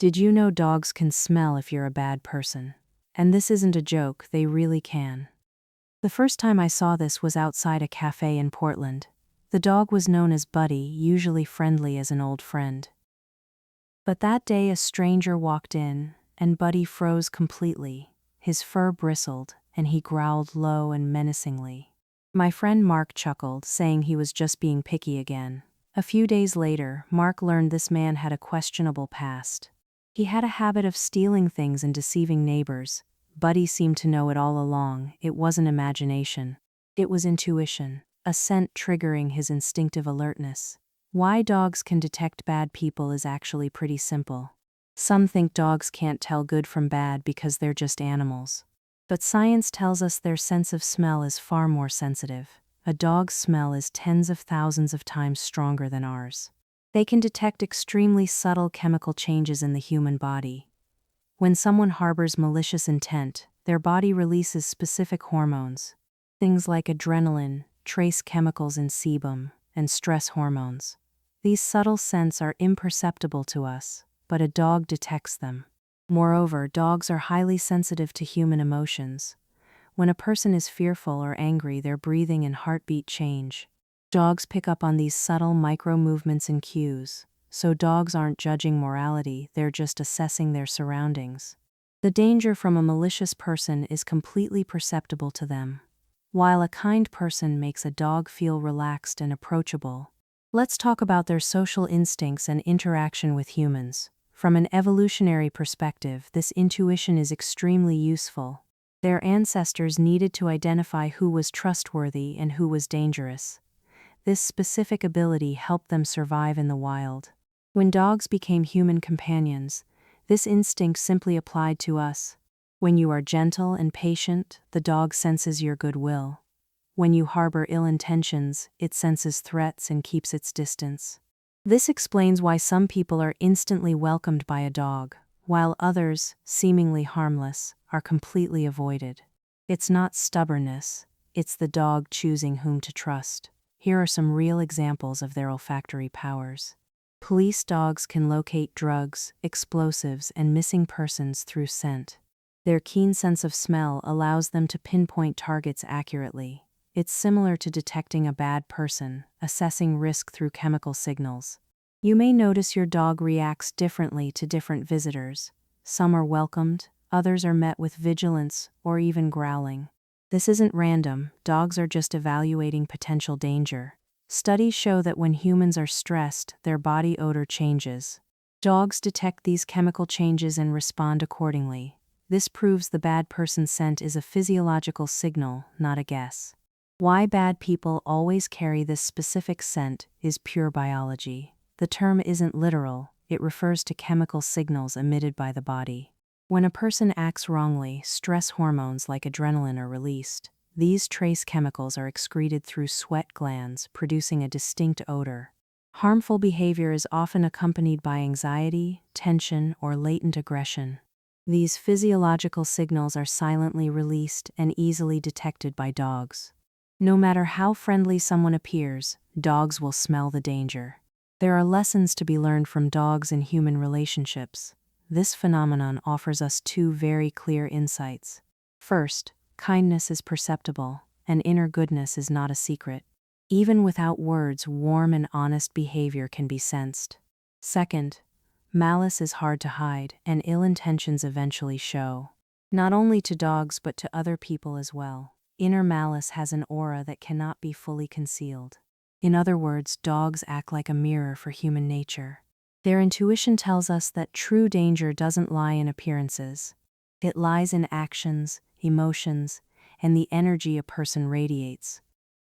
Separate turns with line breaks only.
Did you know dogs can smell if you're a bad person? And this isn't a joke, they really can. The first time I saw this was outside a cafe in Portland. The dog was known as Buddy, usually friendly as an old friend. But that day a stranger walked in, and Buddy froze completely. His fur bristled, and he growled low and menacingly. My friend Mark chuckled, saying he was just being picky again. A few days later, Mark learned this man had a questionable past. He had a habit of stealing things and deceiving neighbors. Buddy seemed to know it all along. It wasn't imagination. It was intuition, a scent triggering his instinctive alertness. Why dogs can detect bad people is actually pretty simple. Some think dogs can't tell good from bad because they're just animals. But science tells us their sense of smell is far more sensitive. A dog's smell is tens of thousands of times stronger than ours. They can detect extremely subtle chemical changes in the human body. When someone harbors malicious intent, their body releases specific hormones. Things like adrenaline, trace chemicals in sebum, and stress hormones. These subtle scents are imperceptible to us, but a dog detects them. Moreover, dogs are highly sensitive to human emotions. When a person is fearful or angry, their breathing and heartbeat change. Dogs pick up on these subtle micro-movements and cues, so dogs aren't judging morality, they're just assessing their surroundings. The danger from a malicious person is completely perceptible to them, while a kind person makes a dog feel relaxed and approachable. Let's talk about their social instincts and interaction with humans. From an evolutionary perspective, this intuition is extremely useful. Their ancestors needed to identify who was trustworthy and who was dangerous. This specific ability helped them survive in the wild. When dogs became human companions, this instinct simply applied to us. When you are gentle and patient, the dog senses your goodwill. When you harbor ill intentions, it senses threats and keeps its distance. This explains why some people are instantly welcomed by a dog, while others, seemingly harmless, are completely avoided. It's not stubbornness, it's the dog choosing whom to trust. Here are some real examples of their olfactory powers. Police dogs can locate drugs, explosives, and missing persons through scent. Their keen sense of smell allows them to pinpoint targets accurately. It's similar to detecting a bad person, assessing risk through chemical signals. You may notice your dog reacts differently to different visitors. Some are welcomed, others are met with vigilance or even growling. This isn't random, dogs are just evaluating potential danger. Studies show that when humans are stressed, their body odor changes. Dogs detect these chemical changes and respond accordingly. This proves the bad person's scent is a physiological signal, not a guess. Why bad people always carry this specific scent is pure biology. The term isn't literal, it refers to chemical signals emitted by the body. When a person acts wrongly, stress hormones like adrenaline are released. These trace chemicals are excreted through sweat glands, producing a distinct odor. Harmful behavior is often accompanied by anxiety, tension, or latent aggression. These physiological signals are silently released and easily detected by dogs. No matter how friendly someone appears, dogs will smell the danger. There are lessons to be learned from dogs in human relationships. This phenomenon offers us two very clear insights. First, kindness is perceptible, and inner goodness is not a secret. Even without words, warm and honest behavior can be sensed. Second, malice is hard to hide, and ill intentions eventually show. Not only to dogs but to other people as well. Inner malice has an aura that cannot be fully concealed. In other words, dogs act like a mirror for human nature. Their intuition tells us that true danger doesn't lie in appearances. It lies in actions, emotions, and the energy a person radiates.